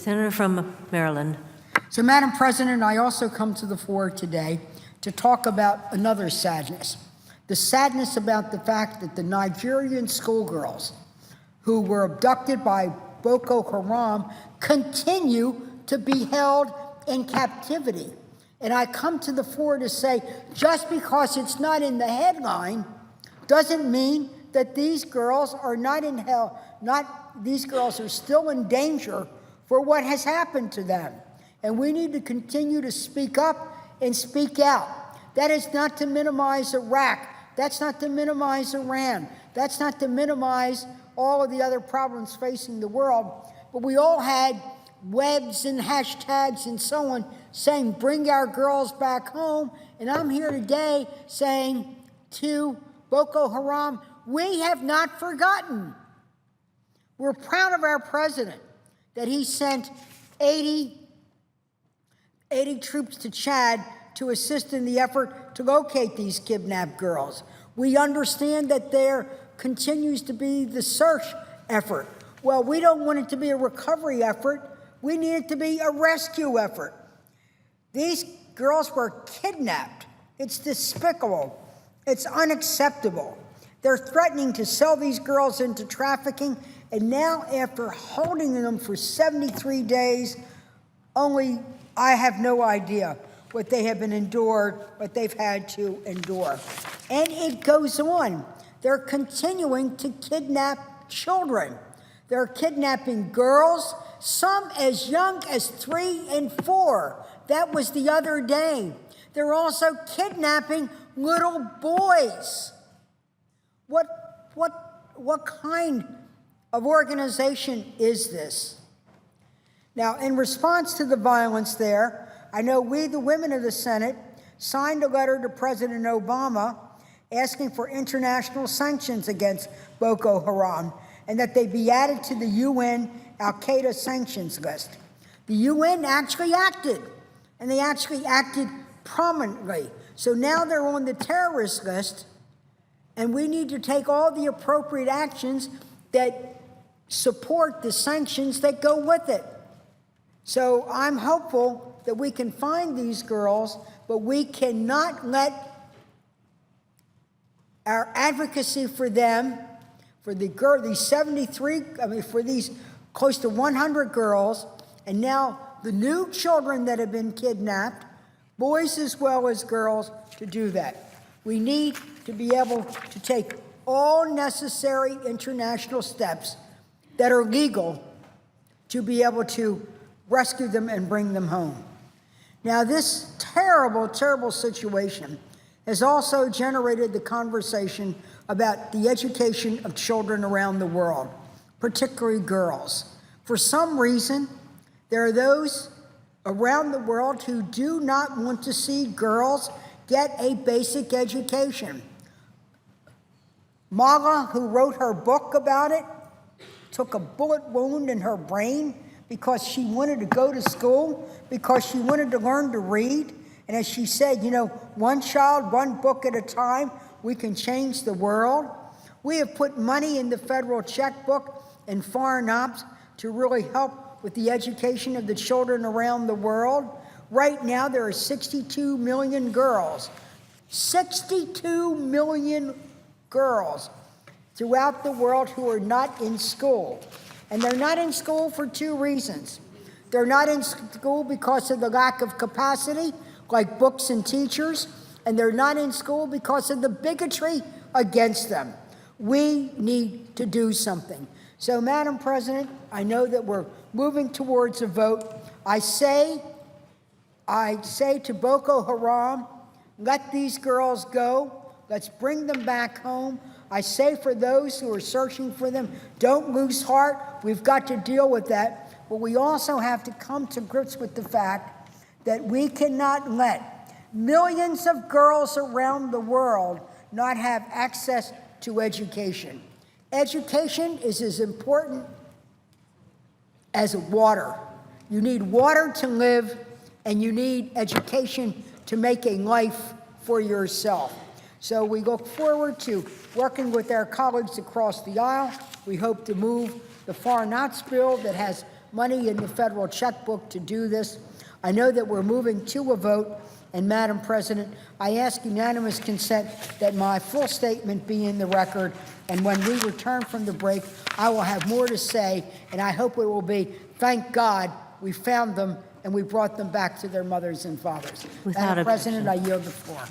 Senator from Maryland. So, Madam President, I also come to the floor today to talk about another sadness. The sadness about the fact that the Nigerian schoolgirls who were abducted by Boko Haram continue to be held in captivity. And I come to the floor to say, just because it's not in the headline doesn't mean that these girls are not in hell, these girls are still in danger for what has happened to them. And we need to continue to speak up and speak out. That is not to minimize Iraq. That's not to minimize Iran. That's not to minimize all of the other problems facing the world. But we all had webs and hashtags and so on saying, bring our girls back home. And I'm here today saying to Boko Haram, we have not forgotten. We're proud of our president that he sent 80 troops to Chad to assist in the effort to locate these kidnapped girls. We understand that there continues to be the search effort. Well, we don't want it to be a recovery effort. We need it to be a rescue effort. These girls were kidnapped. It's despicable. It's unacceptable. They're threatening to sell these girls into trafficking, and now after holding them for 73 days, I have no idea what they have endured, what they've had to endure. And it goes on. They're continuing to kidnap children. They're kidnapping girls, some as young as 3 and 4. That was the other day. They're also kidnapping little boys. What kind of organization is this? Now, in response to the violence there, I know we, the women of the Senate, signed a letter to President Obama asking for international sanctions against Boko Haram and that they be added to the UN al-Qa'ida Sanctions List. The UN actually acted, and they actually acted prominently. So now they're on the terrorist list, and we need to take all the appropriate actions that support the sanctions that go with it. So I'm hopeful that we can find these girls, but we cannot let our advocacy for them, for these close to 100 girls, and now the new children that have been kidnapped, boys as well as girls, to do that. We need to be able to take all necessary international steps that are legal to be able to rescue them and bring them home. Now, this terrible, terrible situation has also generated the conversation about the education of children around the world, particularly girls. For some reason, there are those around the world who do not want to see girls get a basic education. Mala, who wrote her book about it, took a bullet wound in her brain because she wanted to go to school, because she wanted to learn to read. And as she said, one child, one book at a time, we can change the world. We have put money in the federal checkbook and foreign ops to really help with the education of the children around the world. Right now, there are 62 million girls, 62 million girls throughout the world who are not in school. And they're not in school for 2 reasons. They're not in school because of the lack of capacity, like books and teachers, and they're not in school because of the bigotry against them. We need to do something. So, Madam President, I know that we're moving towards a vote. I say to Boko Haram, let these girls go. Let's bring them back home. I say for those who are searching for them, don't lose heart. We've got to deal with that. But we also have to come to grips with the fact that we cannot let millions of girls around the world not have access to education. Education is as important as water. You need water to live, and you need education to make a life for yourself. So we look forward to working with our colleagues across the aisle. We hope to move the Foreign Ops bill that has money in the federal checkbook to do this. I know that we're moving to a vote, and Madam President, I ask unanimous consent that my full statement be in the record, and when we return from the break, I will have more to say, and I hope it will be, thank God we found them and we brought them back to their mothers and fathers. Without Madam President, I objection. yield the floor.